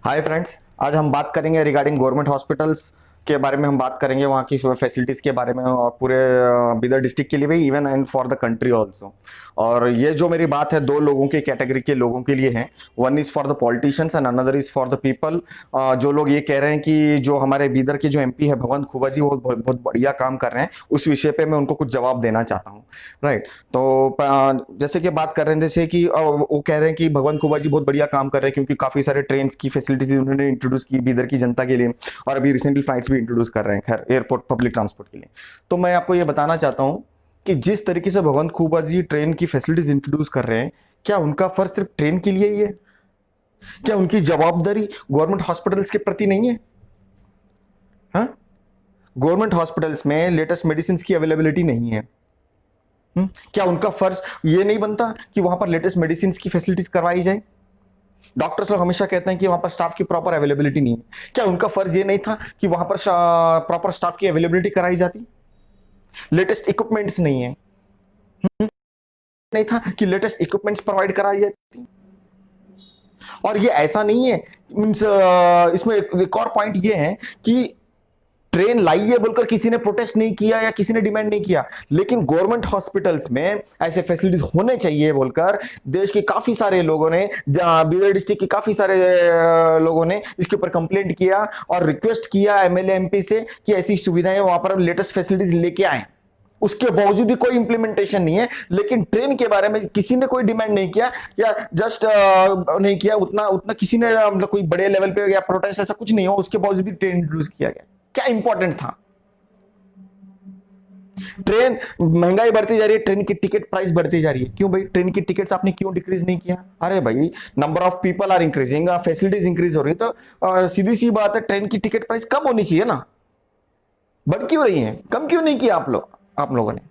Hi friends, आज हम बात करेंगे रिगार्डिंग गवर्नमेंट हॉस्पिटल्स के बारे में। हम बात करेंगे वहाँ की फैसिलिटीज के बारे में, और पूरे बिदर डिस्ट्रिक्ट के लिए भी, even and for the country also. और ये जो मेरी बात है, दो लोगों की कैटेगरी के लोगों के लिए है। One is for the politicians and another is for the people. जो लोग ये कह रहे हैं कि जो हमारे बीदर के जो एमपी है भगवंत खुबा जी, वो बहुत बहुत बढ़िया काम कर रहे हैं, उस विषय पे मैं उनको कुछ जवाब देना चाहता हूँ। राइट। तो जैसे कि बात कर रहे हैं, जैसे कि वो कह रहे हैं कि भगवंत खुबा जी बहुत बढ़िया काम कर रहे हैं, क्योंकि काफी सारे ट्रेन की फैसिलिटीज उन्होंने इंट्रोड्यूस की बीदर की जनता के लिए। और अभी रिसेंटली फ्लाइट्स भी इंट्रोड्यूस कर रहे हैं, खैर एयरपोर्ट पब्लिक ट्रांसपोर्ट के लिए। तो मैं आपको ये बताना चाहता हूँ कि जिस तरीके से भगवंत खुबा जी ट्रेन की फैसिलिटीज इंट्रोड्यूस कर रहे हैं, क्या उनका फर्ज सिर्फ ट्रेन के लिए ही है? क्या उनकी जवाबदारी गवर्नमेंट हॉस्पिटल्स के प्रति नहीं है? हाँ, गवर्नमेंट हॉस्पिटल्स में लेटेस्ट मेडिसिन की अवेलेबिलिटी नहीं है। क्या उनका फर्ज ये नहीं बनता कि वहां पर लेटेस्ट मेडिसिन की फैसिलिटीज करवाई जाए? डॉक्टर्स लोग हमेशा कहते हैं कि वहां पर स्टाफ की प्रॉपर अवेलेबिलिटी नहीं है। क्या उनका फर्ज ये नहीं था कि वहां पर प्रॉपर स्टाफ की अवेलेबिलिटी कराई जाती? लेटेस्ट इक्विपमेंट्स नहीं है। नहीं था कि लेटेस्ट इक्विपमेंट्स प्रोवाइड कराई जाती? और ये ऐसा नहीं है, मींस इसमें एक और पॉइंट ये है कि ट्रेन लाइए बोलकर किसी ने प्रोटेस्ट नहीं किया या किसी ने डिमांड नहीं किया, लेकिन गवर्नमेंट हॉस्पिटल्स में ऐसे फैसिलिटीज होने चाहिए बोलकर देश के काफी सारे लोगों ने, बीदर डिस्ट्रिक्ट के काफी सारे लोगों ने इसके ऊपर कंप्लेंट किया और रिक्वेस्ट किया एमएलए एमपी से कि ऐसी सुविधाएं वहां पर लेटेस्ट फैसिलिटीज लेके आए। उसके बावजूद भी कोई इंप्लीमेंटेशन नहीं है। लेकिन ट्रेन के बारे में किसी ने कोई डिमांड नहीं किया, या जस्ट नहीं किया, उतना उतना किसी ने मतलब कोई बड़े लेवल पे या प्रोटेस्ट ऐसा कुछ नहीं हो, उसके बावजूद भी ट्रेन इंट्रोड्यूस किया गया। क्या इंपॉर्टेंट था? ट्रेन महंगाई बढ़ती जा रही है, ट्रेन की टिकट प्राइस बढ़ती जा रही है, क्यों भाई? ट्रेन की टिकट्स आपने क्यों डिक्रीज नहीं किया? अरे भाई, number of people are increasing, facilities increase हो रही है, तो सीधी सी बात है, ट्रेन की टिकट प्राइस कम होनी चाहिए ना। बढ़ क्यों रही है? कम क्यों नहीं किया आप लोगों ने?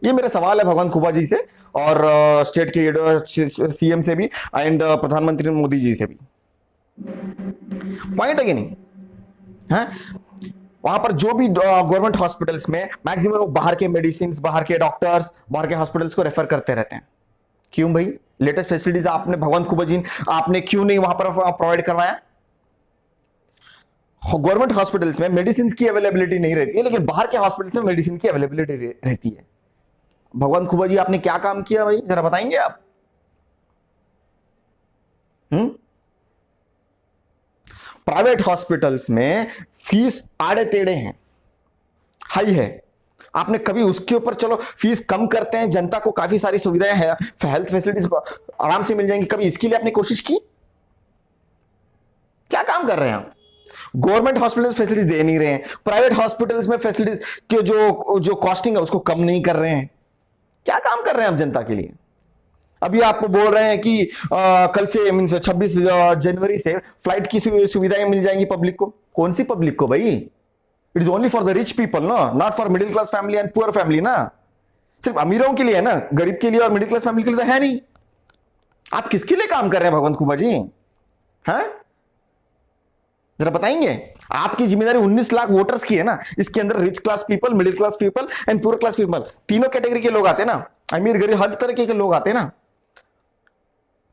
ये मेरा सवाल है भगवंत खुबा जी से, और स्टेट के सीएम से भी, एंड प्रधानमंत्री मोदी जी से भी। पॉइंट है कि नहीं? है? वहां पर जो भी गवर्नमेंट हॉस्पिटल्स में मैक्सिमम लोग बाहर के मेडिसिन, बाहर के डॉक्टर्स, बाहर के हॉस्पिटल्स को रेफर करते रहते हैं। क्यों भाई? लेटेस्ट फैसिलिटीज आपने भगवंत खुबा जी, आपने क्यों नहीं वहां पर प्रोवाइड करवाया? गवर्नमेंट हॉस्पिटल्स में मेडिसिन की अवेलेबिलिटी नहीं रहती है, लेकिन बाहर के हॉस्पिटल्स में मेडिसिन की अवेलेबिलिटी रहती है। भगवंत खुबा जी, आपने क्या काम किया भाई, जरा बताएंगे आप? प्राइवेट हॉस्पिटल्स में फीस आड़े तेड़े हैं, हाई है। आपने कभी उसके ऊपर, चलो फीस कम करते हैं, जनता को काफी सारी सुविधाएं है, हेल्थ फैसिलिटीज आराम से मिल जाएंगी, कभी इसके लिए आपने कोशिश की? क्या काम कर रहे हैं आप? गवर्नमेंट हॉस्पिटल फैसिलिटीज दे नहीं रहे हैं, प्राइवेट हॉस्पिटल्स में फैसिलिटीज के जो जो कॉस्टिंग है उसको कम नहीं कर रहे हैं। क्या काम कर रहे हैं आप जनता के लिए? अभी आपको बोल रहे हैं कि कल से मीन 26 जनवरी से फ्लाइट की सुविधाएं मिल जाएंगी पब्लिक को। कौन सी पब्लिक को भाई? It is only for the rich people, no, not for middle class family and poor family ना। सिर्फ अमीरों के लिए है ना, गरीब के लिए और मिडिल क्लास फैमिली के लिए तो है नहीं। आप किसके लिए काम कर रहे हैं भगवंत खुबा जी? हैं? जरा बताएंगे। आपकी जिम्मेदारी 19 लाख वोटर्स की है ना, इसके अंदर rich class people, middle class people and poor class people, तीनों कैटेगरी के लोग आते हैं ना, अमीर गरीब हर तरह के लोग आते हैं ना।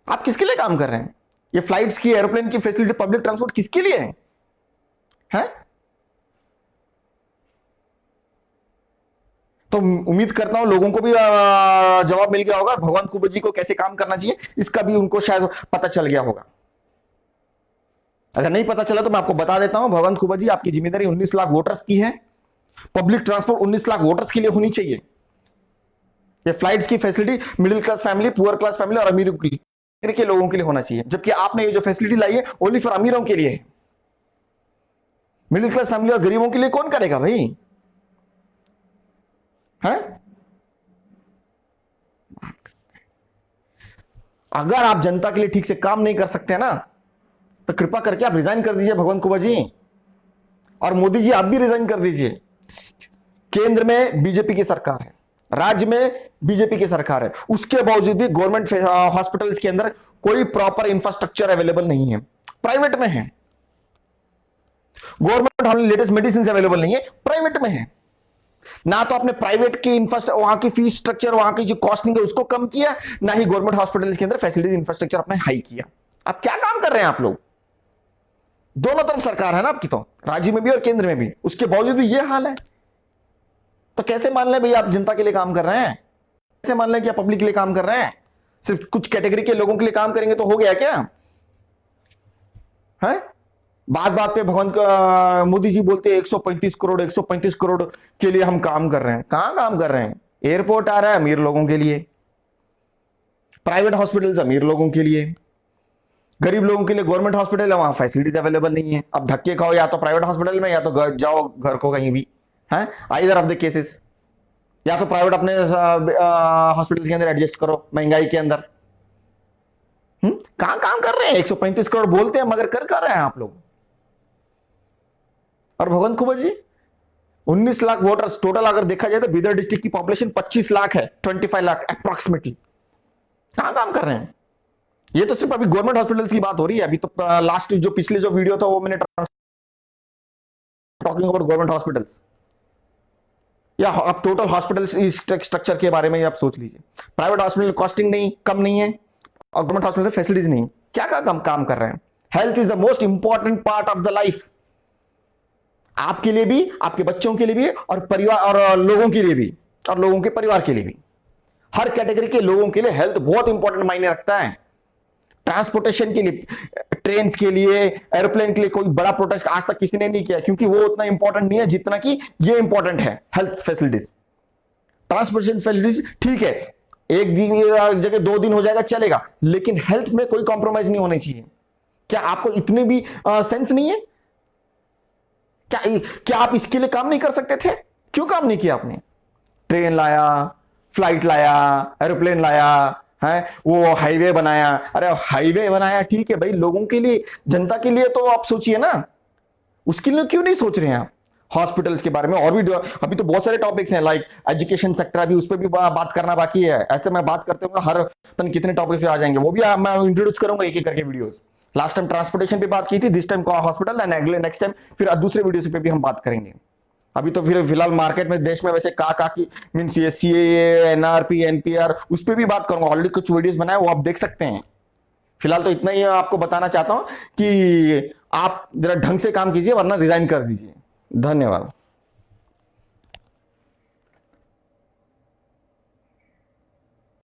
आप किसके लिए काम कर रहे हैं? ये फ्लाइट्स की, एरोप्लेन की फैसिलिटी, पब्लिक ट्रांसपोर्ट किसके लिए है? हैं? तो उम्मीद करता हूं लोगों को भी जवाब मिल गया होगा, भगवान कुबेर जी को कैसे काम करना चाहिए इसका भी उनको शायद पता चल गया होगा। अगर नहीं पता चला तो मैं आपको बता देता हूं, भगवंत खुबा जी, आपकी जिम्मेदारी 19 लाख वोटर्स की है। पब्लिक ट्रांसपोर्ट 19 लाख वोटर्स के लिए होनी चाहिए। ये फ्लाइट्स की facility middle class family, poor class family और अमीर के लोगों के लिए होना चाहिए, जबकि आपने ये जो फैसिलिटी लाई है ओनली फॉर अमीरों के लिए है। मिडिल क्लास फैमिली और गरीबों के लिए कौन करेगा भाई? है? अगर आप जनता के लिए ठीक से काम नहीं कर सकते ना, तो कृपा करके आप रिजाइन कर दीजिए भगवंत खुबा जी, और मोदी जी आप भी रिजाइन कर दीजिए। केंद्र में बीजेपी की सरकार है, राज्य में बीजेपी की सरकार है, उसके बावजूद भी गवर्नमेंट हॉस्पिटल्स के अंदर कोई प्रॉपर इंफ्रास्ट्रक्चर अवेलेबल नहीं है, प्राइवेट में है। गवर्नमेंट लेटेस्ट मेडिसिन अवेलेबल नहीं है, प्राइवेट में है ना। तो आपने प्राइवेट की इंफ्रास्ट्रक्चर, वहां की फीस स्ट्रक्चर, वहां की जो कॉस्टिंग है उसको कम किया, ना ही गवर्नमेंट हॉस्पिटल के अंदर फैसिलिटीज इंफ्रास्ट्रक्चर आपने हाई किया। आप क्या काम कर रहे हैं आप लोग? दोनों तरफ सरकार है ना आपकी, तो राज्य में भी और केंद्र में भी, उसके बावजूद भी ये हाल है। तो कैसे मान लें भाई आप जनता के लिए काम कर रहे हैं? कैसे मान लें कि आप पब्लिक के लिए काम कर रहे हैं? सिर्फ कुछ कैटेगरी के लोगों के लिए काम करेंगे तो हो गया क्या है? बात बात पे भगवंत मोदी जी बोलते हैं 135 करोड़ 135 करोड़ के लिए हम काम कर रहे हैं। कहां काम कर रहे हैं? एयरपोर्ट आ रहा है अमीर लोगों के लिए, प्राइवेट हॉस्पिटल्स अमीर लोगों के लिए, गरीब लोगों के लिए गवर्नमेंट हॉस्पिटल है, वहां फैसिलिटीज अवेलेबल नहीं है। अब धक्के खाओ या तो प्राइवेट हॉस्पिटल में या तो जाओ घर को कहीं भी, है आइदर ऑफ द केसेस। या तो प्राइवेट अपने हॉस्पिटल के अंदर एडजस्ट करो महंगाई के अंदर। कहां काम कर रहे हैं? 135 करोड़ बोलते हैं मगर कर रहे हैं आप लोग। और भगवंत खुबा जी 19 लाख वोटर्स टोटल अगर देखा जाए तो बीदर डिस्ट्रिक्ट की पॉपुलेशन 25 लाख है, 25 लाख अप्रोक्सीमेटली। कहां काम कर रहे हैं? ये तो सिर्फ अभी गवर्नमेंट हॉस्पिटल्स की बात हो रही है। अभी तो लास्ट जो पिछले जो वीडियो था वो मैंने टॉकिंग अबाउट गवर्नमेंट हॉस्पिटल्स, या आप टोटल हॉस्पिटल स्ट्रक्चर के बारे में आप सोच लीजिए। प्राइवेट हॉस्पिटल कॉस्टिंग नहीं कम नहीं है और गवर्नमेंट हॉस्पिटल फैसिलिटीज नहीं। क्या काम कर रहे हैं? Health is the most important part of the life, आपके लिए भी, आपके बच्चों के लिए भी, और परिवार और लोगों के लिए भी, और लोगों के परिवार के लिए भी। हर कैटेगरी के लोगों के लिए हेल्थ बहुत इंपॉर्टेंट मायने रखता है। ट्रांसपोर्टेशन के लिए, ट्रेन के लिए, एरोप्लेन के लिए कोई बड़ा प्रोटेस्ट आज तक किसी ने नहीं किया, क्योंकि वो उतना इंपॉर्टेंट नहीं है जितना कि ये इंपॉर्टेंट है। हेल्थ फैसिलिटीज, ट्रांसपोर्टेशन फैसिलिटीज ठीक है, एक दिन जगह 2 दिन हो जाएगा चलेगा, लेकिन हेल्थ में कोई कॉम्प्रोमाइज नहीं होनी चाहिए। क्या आपको इतने भी सेंस नहीं है? क्या आप इसके लिए काम नहीं कर सकते थे? क्यों काम नहीं किया आपने? ट्रेन लाया, फ्लाइट लाया, एरोप्लेन लाया, है वो हाईवे बनाया। अरे हाईवे बनाया ठीक है भाई, लोगों के लिए, जनता के लिए तो आप सोचिए ना, उसके लिए क्यों नहीं सोच रहे हैं आप? हॉस्पिटल्स के बारे में और भी अभी तो बहुत सारे टॉपिक्स हैं, लाइक एजुकेशन सेक्टर, अभी उस पर भी बात करना बाकी है। ऐसे मैं बात करते हुए हर पता कितने टॉपिक पे आ जाएंगे, वो भी मैं इंट्रोड्यूस करूंगा एक एक करके वीडियोस। लास्ट टाइम ट्रांसपोर्टेशन पे बात की थी, दिस टाइम हॉस्पिटल, एंड अगले नेक्स्ट टाइम फिर दूसरे वीडियो पे भी हम बात करेंगे। अभी तो फिर फिलहाल मार्केट में देश में वैसे का की मींस ये सीएए, एनआरपी, एनपीआर, उस पर भी बात करूंगा। ऑलरेडी कुछ वीडियोस बनाए, वो आप देख सकते हैं। फिलहाल तो इतना ही आपको बताना चाहता हूं कि आप जरा ढंग से काम कीजिए वरना रिजाइन कर दीजिए। धन्यवाद।